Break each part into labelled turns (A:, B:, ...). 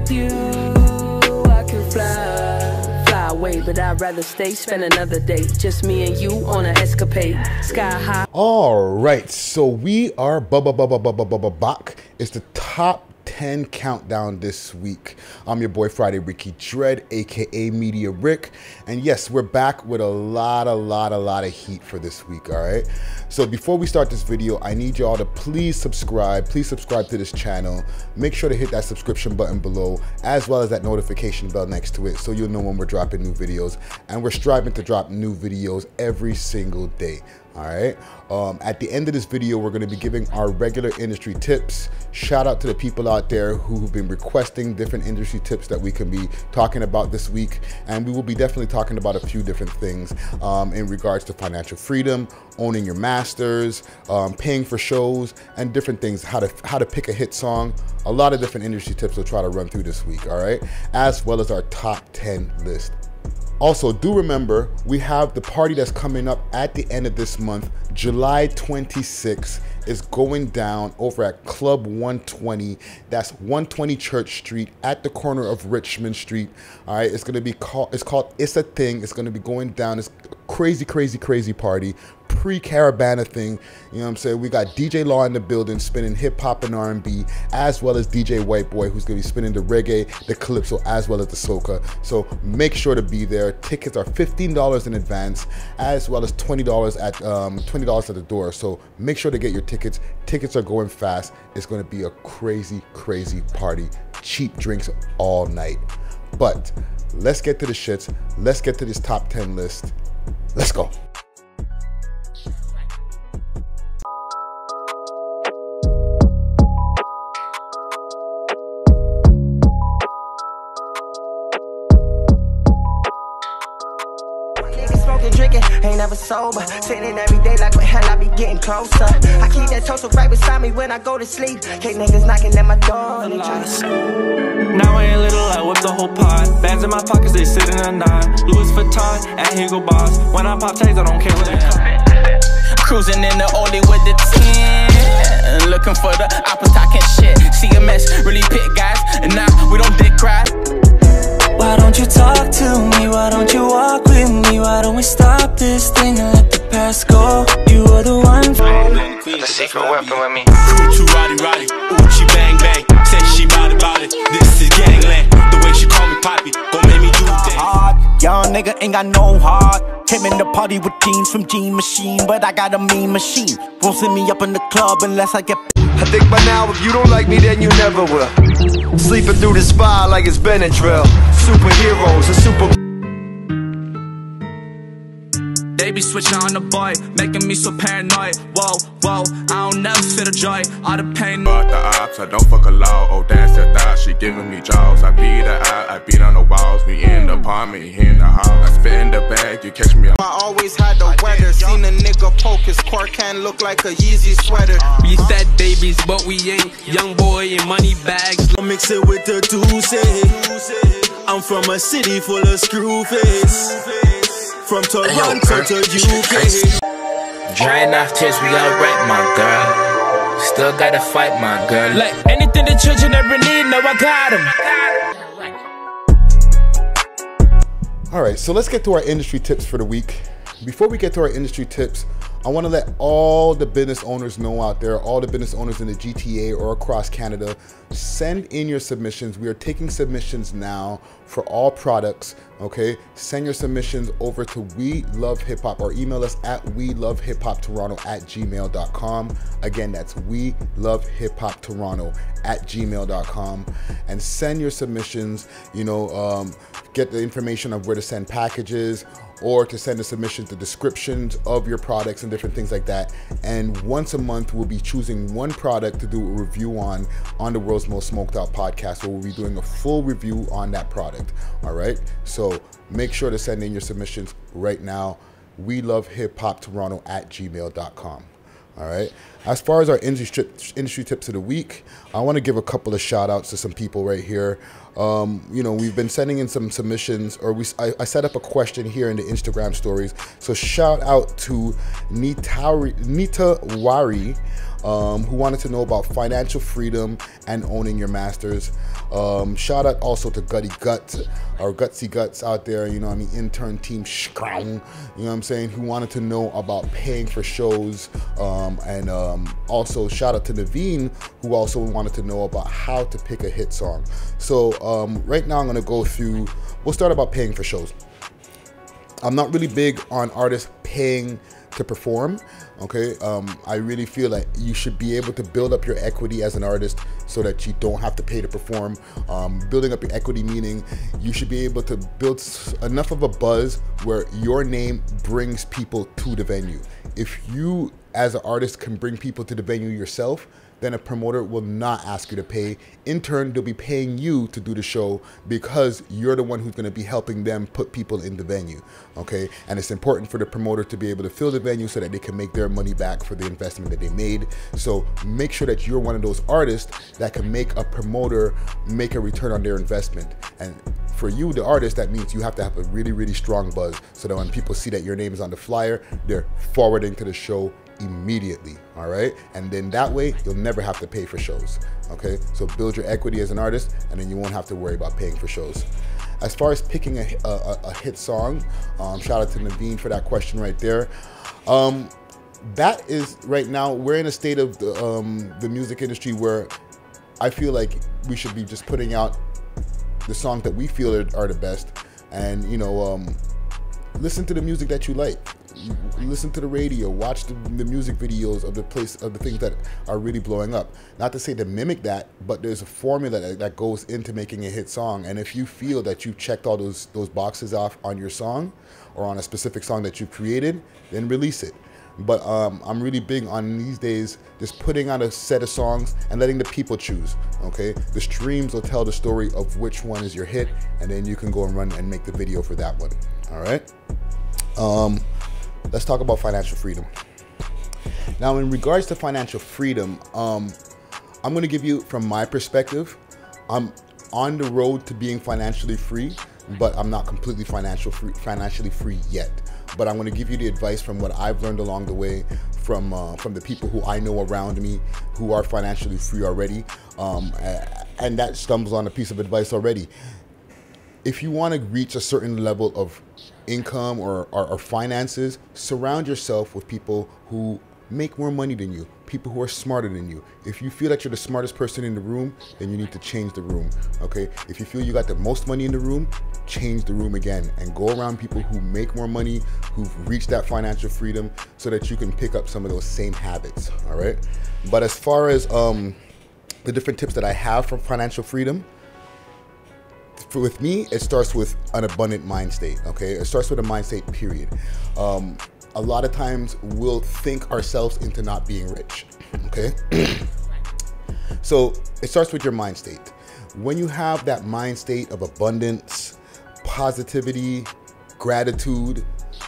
A: with you, I can fly away, but I'd rather stay, spend another day, just me and you on an escapade, sky high.
B: All right, so we are back. It's the top 10 countdown this week. I'm your boy Friday Ricky Dred, aka Media Rick, and yes, we're back with a lot of heat for this week. All right, so before we start this video, I need y'all to please subscribe to this channel. Make sure to hit that subscription button below, as well as that notification bell next to it, so you'll know when we're dropping new videos. And we're striving to drop new videos every single day. All right, at the end of this video, we're going to be giving our regular industry tips. Shout out to the people out there who've been requesting different industry tips that we can be talking about this week, and we will be definitely talking about a few different things in regards to financial freedom, owning your masters, paying for shows, and different things, how to pick a hit song. A lot of different industry tips we'll try to run through this week. All right, as well as our top 10 list. Also, do remember, we have the party that's coming up at the end of this month. July 26th is going down over at Club 120. That's 120 Church Street at the corner of Richmond Street. All right, it's called It's a Thing. It's going to be going down. It's crazy party. Pre-Caravana thing, you know what I'm saying? We got DJ Law in the building spinning hip-hop and R&B, as well as DJ White Boy, who's gonna be spinning the reggae, the calypso, as well as the soca. So make sure to be there. Tickets are $15 in advance, as well as $20 at the door. So make sure to get your tickets. Tickets are going fast. It's gonna be a crazy party. Cheap drinks all night. But let's get to the shits. Let's get to this top 10 list. Let's go.
C: Drinking, ain't never sober. Sitting every day like what hell I be getting closer. I keep that toaster right beside me when I go to sleep. Can't niggas knocking at my door and they try to.
D: Now I ain't little, I whip the whole pot. Bands in my pockets, they sit in a knot. Louis Vuitton and Hugo Boss. When I pop tags, I don't care what they come. Cruising in the Oli with the 10. Looking for the apples talking shit. CMS really pick guys, and now we don't dick ride.
E: Why don't you talk to me? Why don't you walk with me? Why don't we stop this thing and let the past go? You are the one.
D: The secret weapon with me. Too roddy. Ooh, she bang. Said she bout it. This is gangland. The way she call me Poppy, gon' make me do things.
F: Young nigga ain't got no heart. Came in the party with jeans from Gene Machine, but I got a mean machine. Won't send me up in the club unless I get.
G: I think by now if you don't like me then you never will. Sleeping through the spy like it's Benadryl. Superheroes, a super.
D: They be switching on the boy, making me so paranoid. Whoa, I don't never feel the joy, all the pain.
H: Fuck the ops, I don't fuck a law. Oh, that's the thought, she giving me jaws. I beat her out, I beat on the walls. We in the apartment, he in the house. I spit in the bag, you catch me.
I: I always had the weather. Seen a nigga poke his core can look like a Yeezy sweater.
J: We said babies, but we ain't. Young boy in money bags.
K: I mix it with the Tuesday. I'm from a city full of screw face. From Toronto to UK.
L: Drying off tears, we alright, my girl. Still gotta fight, my girl.
J: Like anything the children ever need, no, I got them.
B: All right, so let's get to our industry tips for the week. Before we get to our industry tips, I want to let all the business owners know out there, all the business owners in the GTA or across Canada, send in your submissions. We are taking submissions now for all products, okay? Send your submissions over to We Love Hip Hop or email us at welovehiphoptoronto@gmail.com. Again, that's welovehiphoptoronto@gmail.com, and send your submissions, you know, get the information of where to send packages, or to send a submission to descriptions of your products and different things like that. And once a month, we'll be choosing one product to do a review on the World's Most Smoked Out podcast, where we'll be doing a full review on that product. All right, so make sure to send in your submissions right now. We love hiphoptoronto@gmail.com. All right, as far as our industry tips of the week, I want to give a couple of shout outs to some people right here. You know, we've been sending in some submissions, or I set up a question here in the Instagram stories. So shout out to Nita Wari. who wanted to know about financial freedom and owning your masters. Shout out also to Gutty Gut, or Gutsy Guts out there, you know what I mean, intern team Scrown, you know what I'm saying, who wanted to know about paying for shows. And also shout out to Naveen, who also wanted to know about how to pick a hit song. So right now I'm going to go through, we'll start about paying for shows. I'm not really big on artists paying to perform, okay? I really feel like you should be able to build up your equity as an artist so that you don't have to pay to perform. Building up your equity meaning you should be able to build enough of a buzz where your name brings people to the venue. If you as an artist can bring people to the venue yourself, then a promoter will not ask you to pay. In turn, they'll be paying you to do the show because you're the one who's going to be helping them put people in the venue, okay? And it's important for the promoter to be able to fill the venue so that they can make their money back for the investment that they made. So make sure that you're one of those artists that can make a promoter make a return on their investment. And for you, the artist, that means you have to have a really, really strong buzz so that when people see that your name is on the flyer, they're forwarding to the show immediately, all right? And then that way you'll never have to pay for shows, okay? So build your equity as an artist and then you won't have to worry about paying for shows. As far as picking a hit song, shout out to Naveen for that question right there. That is, right now we're in a state of the music industry where I feel like we should be just putting out the songs that we feel are the best, and you know, listen to the music that you like. Listen to the radio, watch the music videos of the things that are really blowing up. Not to say to mimic that, but there's a formula that goes into making a hit song. And if you feel that you've checked all those boxes off on your song or on a specific song that you've created, then release it. But I'm really big on these days just putting out a set of songs and letting the people choose, okay? The streams will tell the story of which one is your hit, and then you can go and run and make the video for that one, all right? Let's talk about financial freedom. Now, in regards to financial freedom, I'm going to give you from my perspective. I'm on the road to being financially free, but I'm not completely financially free yet. But I'm going to give you the advice from what I've learned along the way from the people who I know around me who are financially free already. And that stumbles on a piece of advice already. If you want to reach a certain level of income or finances, surround yourself with people who make more money than you, people who are smarter than you. If you feel that you're the smartest person in the room, then you need to change the room, okay? If you feel you got the most money in the room, change the room again and go around people who make more money, who've reached that financial freedom, so that you can pick up some of those same habits, all right? But as far as the different tips that I have for financial freedom, with me, it starts with an abundant mind state, okay? It starts with a mind state, period. A lot of times we'll think ourselves into not being rich, okay? So it starts with your mind state. When you have that mind state of abundance, positivity, gratitude,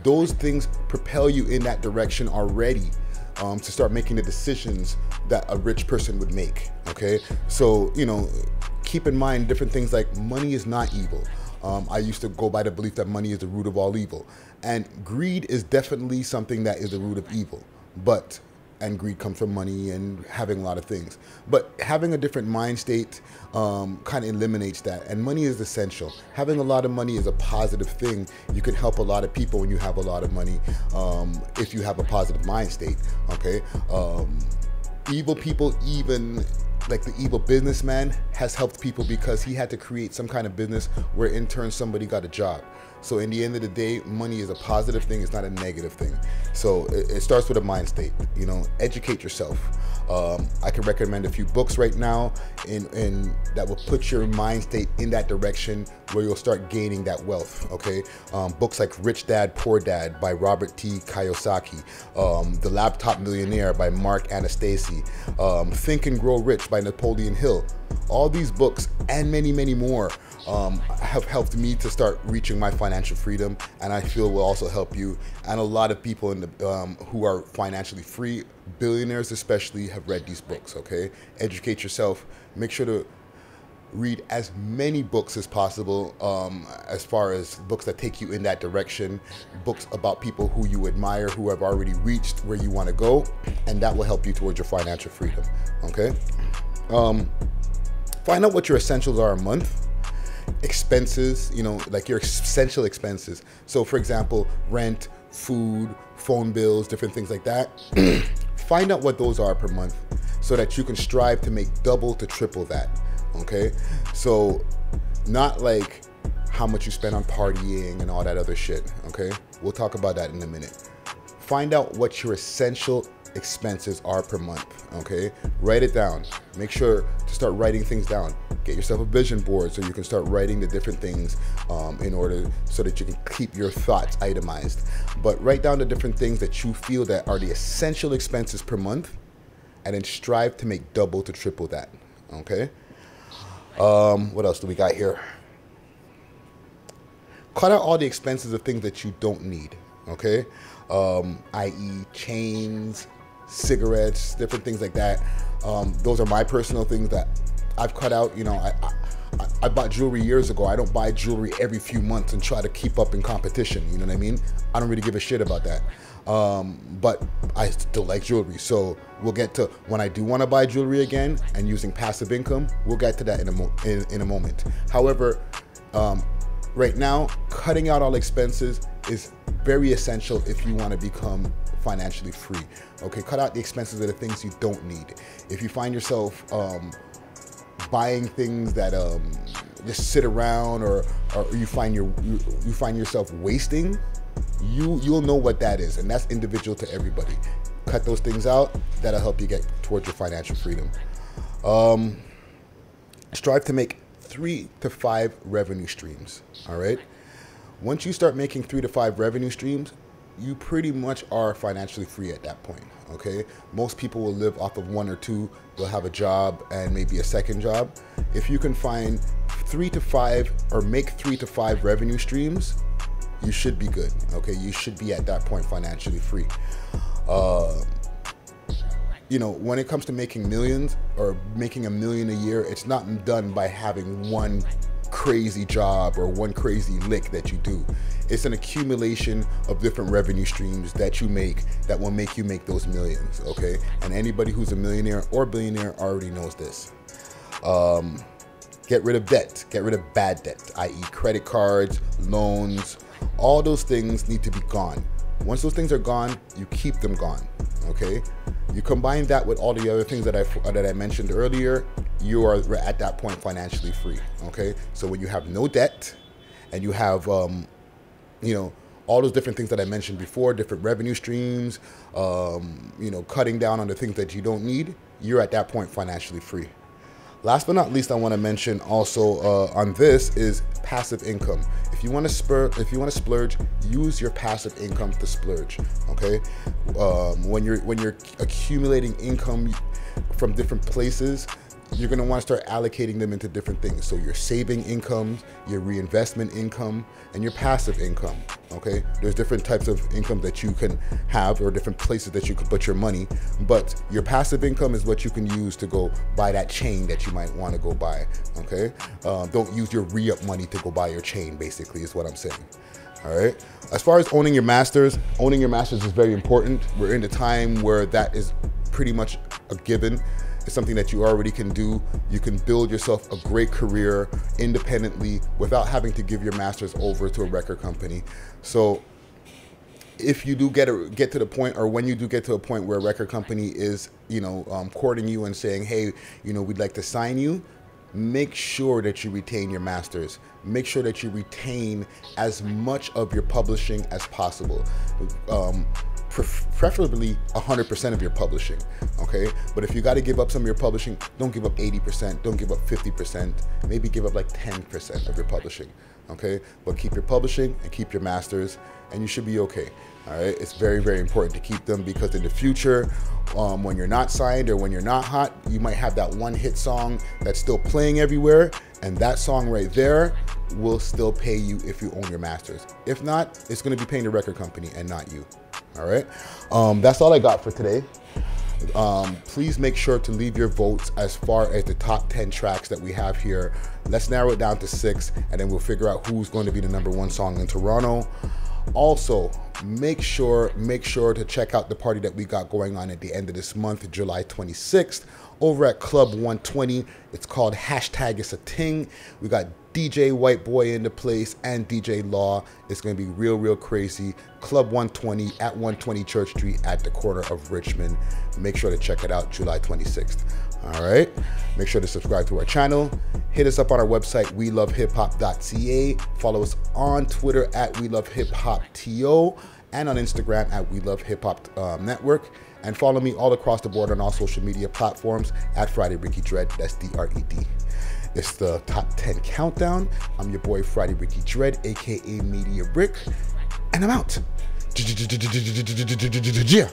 B: those things propel you in that direction already, to start making the decisions that a rich person would make, okay? So, you know, keep in mind different things like money is not evil. I used to go by the belief that money is the root of all evil. And greed is definitely something that is the root of evil. And greed comes from money and having a lot of things. But having a different mind state kind of eliminates that. And money is essential. Having a lot of money is a positive thing. You can help a lot of people when you have a lot of money, if you have a positive mind state, okay? Evil people, even like the evil businessman, has helped people because he had to create some kind of business where in turn somebody got a job. So in the end of the day, money is a positive thing, it's not a negative thing. So it starts with a mind state, you know, educate yourself. I can recommend a few books right now in that will put your mind state in that direction where you'll start gaining that wealth, okay? Books like Rich Dad, Poor Dad by Robert T. Kiyosaki, The Laptop Millionaire by Mark Anastasi, Think and Grow Rich by Napoleon Hill. All these books and many, many more have helped me to start reaching my financial freedom, and I feel will also help you. And a lot of people in the who are financially free, billionaires especially, have read these books, okay? Educate yourself. Make sure to read as many books as possible, as far as books that take you in that direction, books about people who you admire, who have already reached where you want to go, and that will help you towards your financial freedom. Okay. Find out what your essentials are a month. Expenses, you know, like your essential expenses. So for example, rent, food, phone bills, different things like that. Find out what those are per month so that you can strive to make double to triple that. Okay, so not like how much you spend on partying and all that other shit. Okay, we'll talk about that in a minute. Find out what your essential expenses are per month. Okay, write it down. Make sure to start writing things down. Get yourself a vision board so you can start writing the different things in order so that you can keep your thoughts itemized. But write down the different things that you feel that are the essential expenses per month, and then strive to make double to triple that. Okay. What else do we got here? Cut out all the expenses of things that you don't need. Okay, i.e. chains, cigarettes, different things like that. Those are my personal things that I've cut out. You know, I bought jewelry years ago. I don't buy jewelry every few months and try to keep up in competition. You know what I mean? I don't really give a shit about that. But I still like jewelry. So we'll get to when I do want to buy jewelry again and using passive income. We'll get to that in a moment. However, right now, cutting out all expenses is very essential if you want to become financially free. Okay, cut out the expenses of the things you don't need. If you find yourself buying things that just sit around, or you find yourself wasting, you'll know what that is, and that's individual to everybody. Cut those things out. That'll help you get towards your financial freedom. Strive to make 3 to 5 revenue streams. All right. Once you start making 3 to 5 revenue streams, you pretty much are financially free at that point. Okay. Most people will live off of 1 or 2. They'll have a job and maybe a second job. If you can find 3 to 5 or make 3 to 5 revenue streams, you should be good. Okay, you should be at that point financially free. You know, when it comes to making millions or making $1 million a year, it's not done by having one crazy job or one crazy lick that you do. It's an accumulation of different revenue streams that you make that will make you make those millions. Okay, and anybody who's a millionaire or billionaire already knows this. Get rid of debt. Get rid of bad debt, i.e. credit cards, loans. All those things need to be gone. Once those things are gone, you keep them gone. Okay, you combine that with all the other things that I mentioned earlier, you are at that point financially free. Okay, so when you have no debt and you have you know, all those different things that I mentioned before, different revenue streams, you know, cutting down on the things that you don't need, you're at that point financially free. Last but not least, I want to mention also on this is passive income. If you want to splurge, use your passive income to splurge. Okay, when you're accumulating income from different places, you're going to want to start allocating them into different things. So your saving income, your reinvestment income, and your passive income. Okay, there's different types of income that you can have, or different places that you can put your money, but your passive income is what you can use to go buy that chain that you might want to go buy. Okay, don't use your re-up money to go buy your chain, basically, is what I'm saying. All right, as far as owning your masters is very important. We're in a time where that is pretty much a given. It's something that you already can do. You can build yourself a great career independently without having to give your masters over to a record company. So if you do get to the point, or when you do get to a point where a record company is, you know, courting you and saying, hey, you know, we'd like to sign you, make sure that you retain your masters. Make sure that you retain as much of your publishing as possible. Preferably 100% of your publishing, okay? But if you got to give up some of your publishing, don't give up 80%, don't give up 50%, maybe give up like 10% of your publishing, okay? But keep your publishing and keep your masters, and you should be okay, all right? It's very, very important to keep them, because in the future, when you're not signed or when you're not hot, you might have that one hit song that's still playing everywhere, and that song right there will still pay you if you own your masters. If not, it's going to be paying the record company and not you. All right, that's all I got for today. Please make sure to leave your votes as far as the top 10 tracks that we have here. Let's narrow it down to 6, and then we'll figure out who's going to be the #1 song in Toronto. Also, make sure to check out the party that we got going on at the end of this month, July 26th, over at Club 120. It's called #It'sATing. We got DJ White Boy in the place and DJ Law. It's going to be real crazy. Club 120 at 120 Church Street at the corner of Richmond. Make sure to check it out, July 26th. All right. Make sure to subscribe to our channel. Hit us up on our website, welovehiphop.ca. Follow us on Twitter at welovehiphopto and on Instagram at welovehiphop network. And follow me all across the board on all social media platforms at Friday Ricky Dred. That's Dred. It's the top 10 countdown. I'm your boy Friday Ricky Dred, aka Media Rick, and I'm out. Yeah.